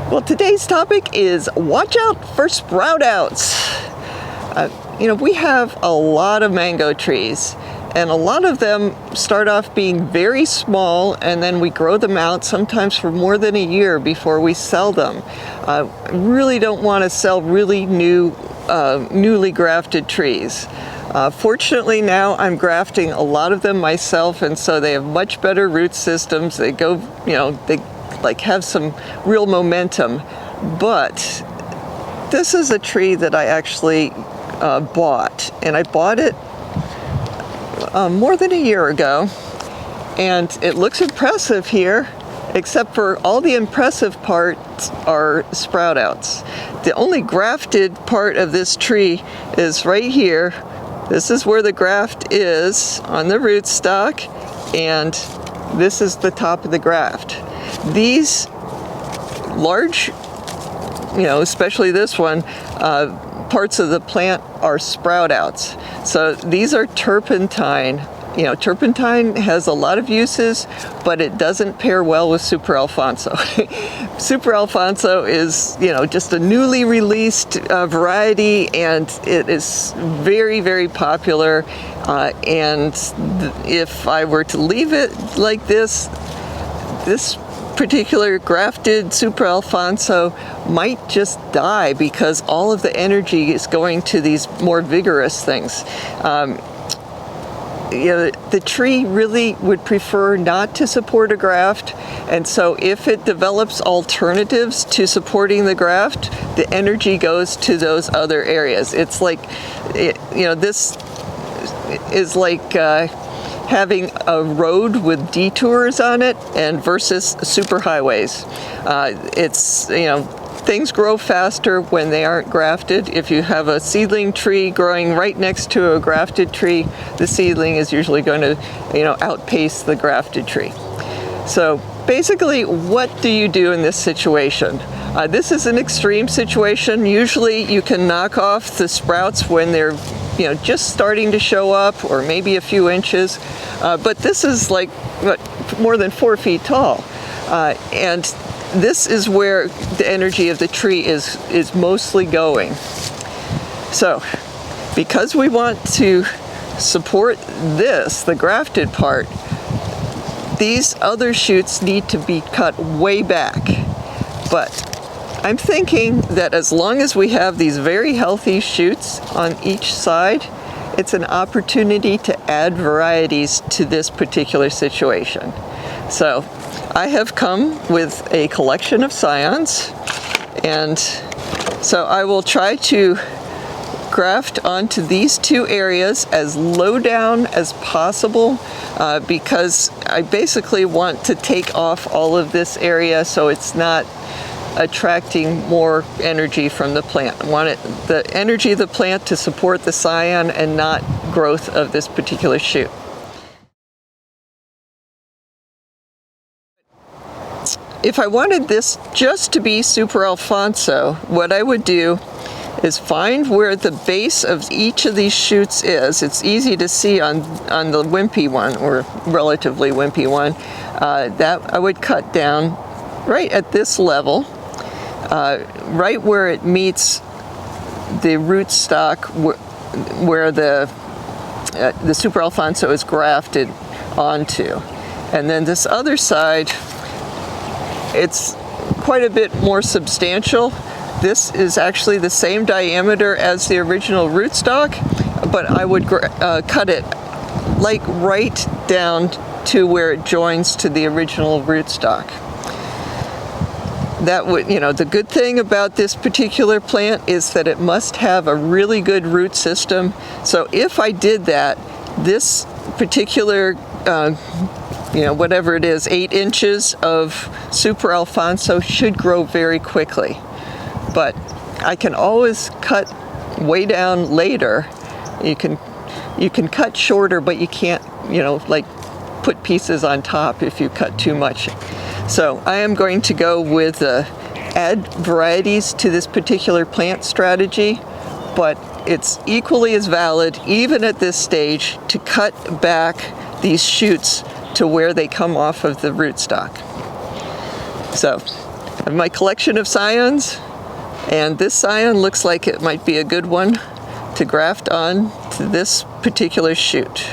Well, today's topic is watch out for sprout outs. We have a lot of mango trees, and a lot of them start off being very small, and then we grow them out sometimes for more than a year before we sell them. Really don't want to sell really newly grafted trees. Fortunately now I'm grafting a lot of them myself, and so they have much better root systems. They go, they have some real momentum. But this is a tree that I actually bought, and I bought it more than a year ago, and it looks impressive here, except for all the impressive parts are sprout outs. The only grafted part of this tree is right here. This is where the graft is on the rootstock, and this is the top of the graft. These large, especially this one, parts of the plant are sprout outs. So these are turpentine. Turpentine has a lot of uses, but it doesn't pair well with Super Alfonso. Super Alfonso is, just a newly released variety, and it is very, very popular. And if I were to leave it like this particular grafted Super Alfonso might just die because all of the energy is going to these more vigorous things. The tree really would prefer not to support a graft, and so if it develops alternatives to supporting the graft, the energy goes to those other areas. It's like, this is like having a road with detours on it and versus superhighways. Things grow faster when they aren't grafted. If you have a seedling tree growing right next to a grafted tree, the seedling is usually going to, outpace the grafted tree. So basically, what do you do in this situation? This is an extreme situation. Usually you can knock off the sprouts when they're just starting to show up, or maybe a few inches. But this is like, more than 4 feet tall. And this is where the energy of the tree is mostly going. So, because we want to support this, the grafted part, these other shoots need to be cut way back. But I'm thinking that as long as we have these very healthy shoots on each side, it's an opportunity to add varieties to this particular situation. So I have come with a collection of scions, and so I will try to graft onto these two areas as low down as possible, because I basically want to take off all of this area so it's not attracting more energy from the plant. I want the energy of the plant to support the scion and not growth of this particular shoot. If I wanted this just to be Super Alfonso, what I would do is find where the base of each of these shoots is. It's easy to see on the wimpy one, or relatively wimpy one. That I would cut down right at this level, right where it meets the rootstock, where the Super Alfonso is grafted onto. And then this other side, it's quite a bit more substantial. This is actually the same diameter as the original rootstock, but I would cut it like right down to where it joins to the original rootstock. That would, the good thing about this particular plant is that it must have a really good root system. So if I did that, this particular whatever it is, 8 inches of Super Alfonso should grow very quickly. But I can always cut way down later. You can cut shorter, but you can't, put pieces on top if you cut too much. So I am going to go with add varieties to this particular plant strategy, but it's equally as valid, even at this stage, to cut back these shoots to where they come off of the rootstock. So have my collection of scions, and this scion looks like it might be a good one to graft on to this particular shoot.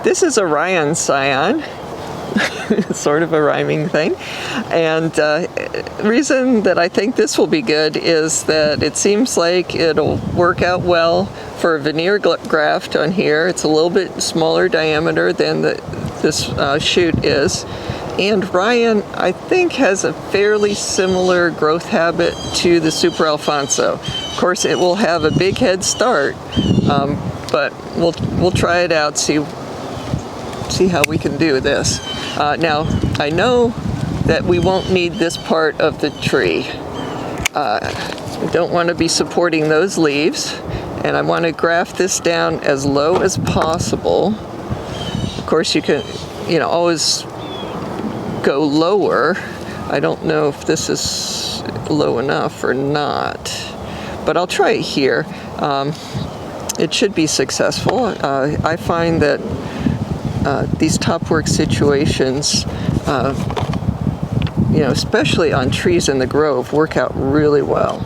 This is a Ryan scion, sort of a rhyming thing, and reason that I think this will be good is that it seems like it'll work out well for a veneer graft on here. It's a little bit smaller diameter than this shoot is. And Ryan, I think, has a fairly similar growth habit to the Super Alfonso. Of course, it will have a big head start, but we'll try it out, see how we can do this. Now, I know that we won't need this part of the tree. We don't want to be supporting those leaves, and I want to graft this down as low as possible. Of course, you can, always go lower. I don't know if this is low enough or not, but I'll try it here. It should be successful. I find that these top work situations, especially on trees in the grove, work out really well.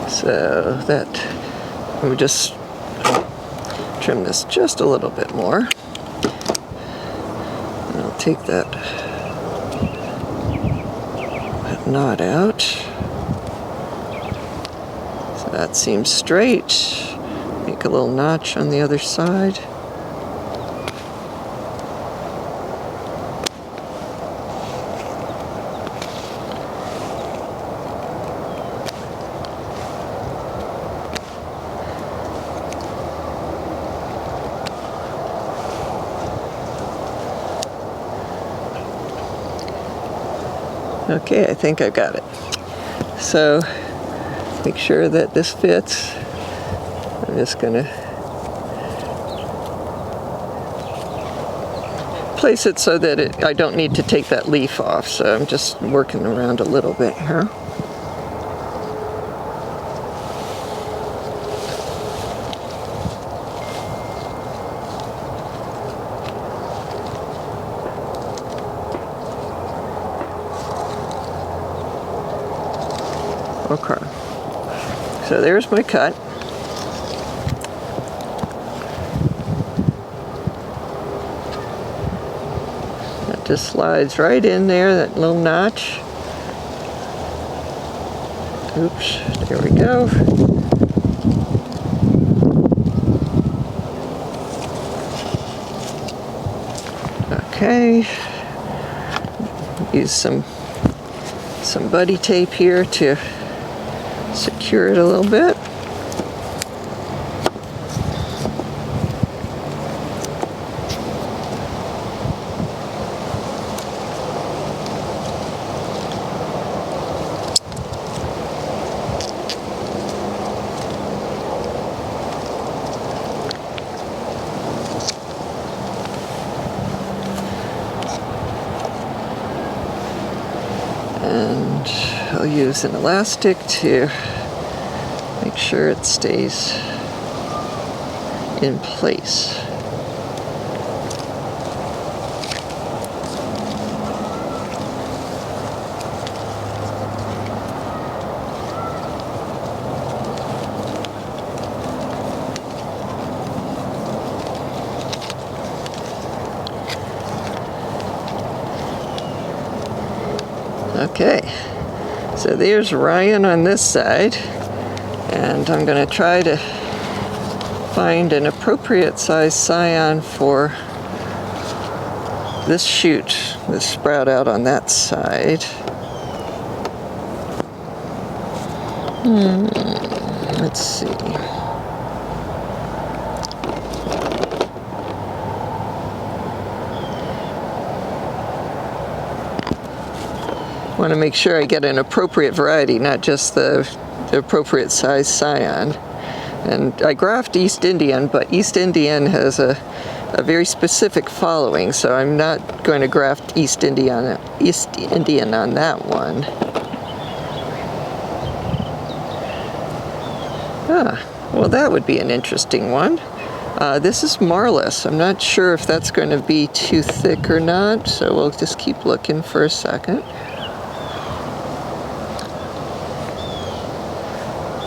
So that, let me just trim this just a little bit more. And I'll take that knot out. So that seems straight. Make a little notch on the other side. Okay, I think I've got it. So, make sure that this fits. I'm just going to place it so that I don't need to take that leaf off. So I'm just working around a little bit here. Okay, so there's my cut. That just slides right in there, that little notch. Oops, there we go. Okay, use some buddy tape here to secure it a little bit. And I'll use an elastic to make sure it stays in place. Okay, so there's Ryan on this side, and I'm going to try to find an appropriate size scion for this shoot, this sprout out on that side. Let's see. I want to make sure I get an appropriate variety, not just the appropriate size scion. And I graft East Indian, but East Indian has a very specific following, so I'm not going to graft East Indian on that one. Well, that would be an interesting one. This is marless. I'm not sure if that's going to be too thick or not, so we'll just keep looking for a second.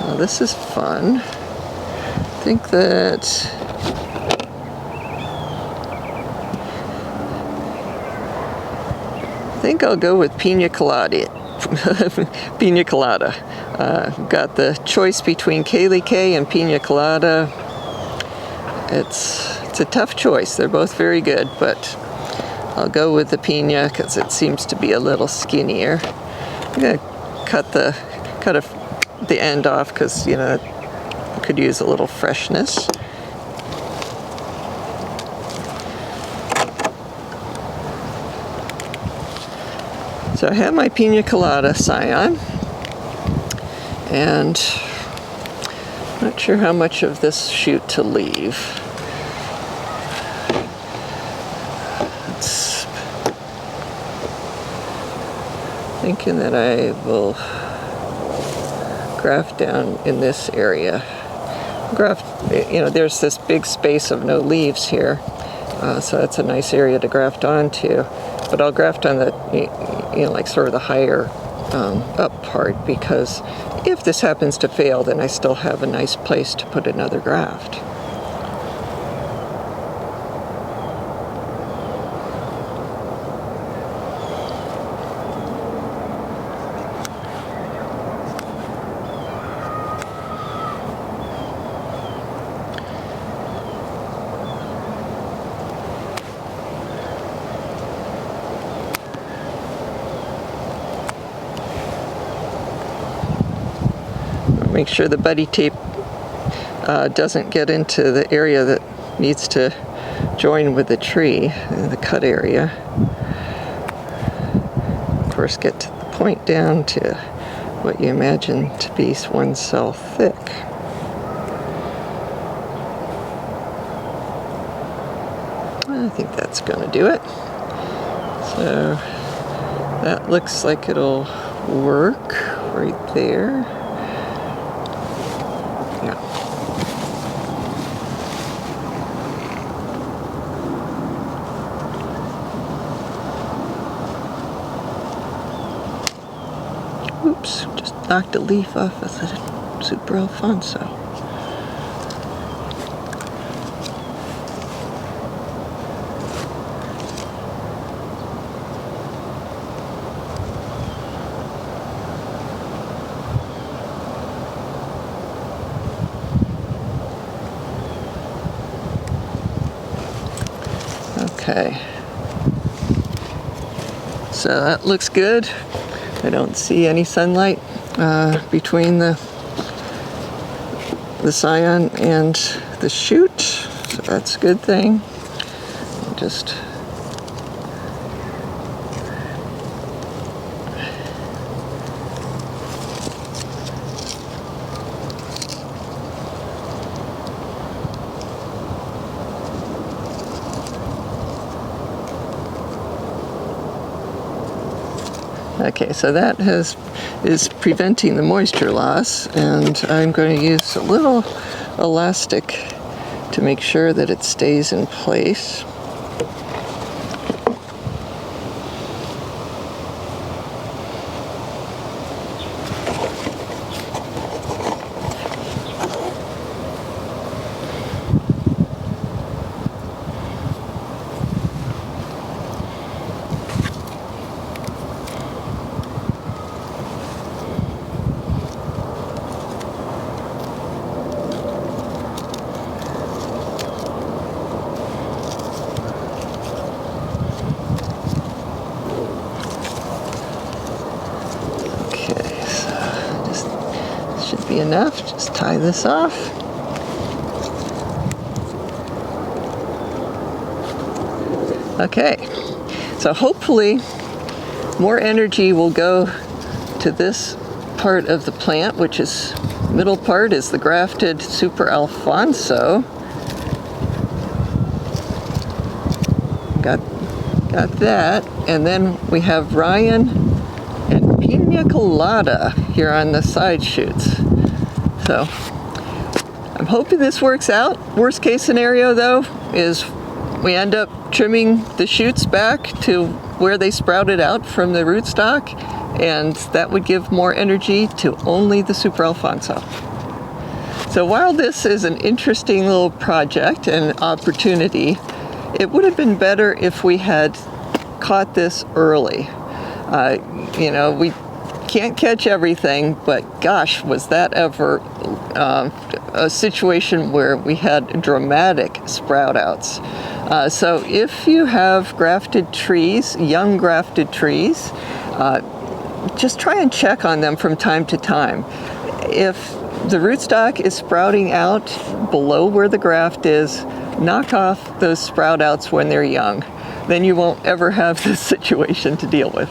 Well, this is fun. I think I'll go with pina colada. Pina colada. Got the choice between Kaylee K and pina colada. It's a tough choice. They're both very good, but I'll go with the pina because it seems to be a little skinnier. I'm gonna cut the end off because, you know, it could use a little freshness. So I have my pina colada scion, and I'm not sure how much of this shoot to leave. Thinking that I will graft down in this area. You know, there's this big space of no leaves here, so that's a nice area to graft onto. But I'll graft on the, you know, like sort of the higher up part, because if this happens to fail, then I still have a nice place to put another graft. Make sure the buddy tape doesn't get into the area that needs to join with the tree, the cut area. Of course, get the point down to what you imagine to be 1 cell thick. I think that's going to do it. So that looks like it'll work right there. Oops, just knocked a leaf off of the Super Alfonso. Okay. So that looks good. I don't see any sunlight between the scion and the shoot, so that's a good thing. Just okay, so that is preventing the moisture loss, and I'm going to use a little elastic to make sure that it stays in place. Be enough. Just tie this off. Okay, so hopefully more energy will go to this part of the plant, which is middle part is the grafted Super Alfonso. Got that, and then we have Ryan and Pina Colada here on the side shoots. So I'm hoping this works out. Worst case scenario though is we end up trimming the shoots back to where they sprouted out from the rootstock, and that would give more energy to only the Super Alfonso. So while this is an interesting little project and opportunity, it would have been better if we had caught this early. We can't catch everything, but gosh, was that ever a situation where we had dramatic sprout outs. So if you have grafted trees, young grafted trees, just try and check on them from time to time. If the rootstock is sprouting out below where the graft is, knock off those sprout outs when they're young. Then you won't ever have this situation to deal with.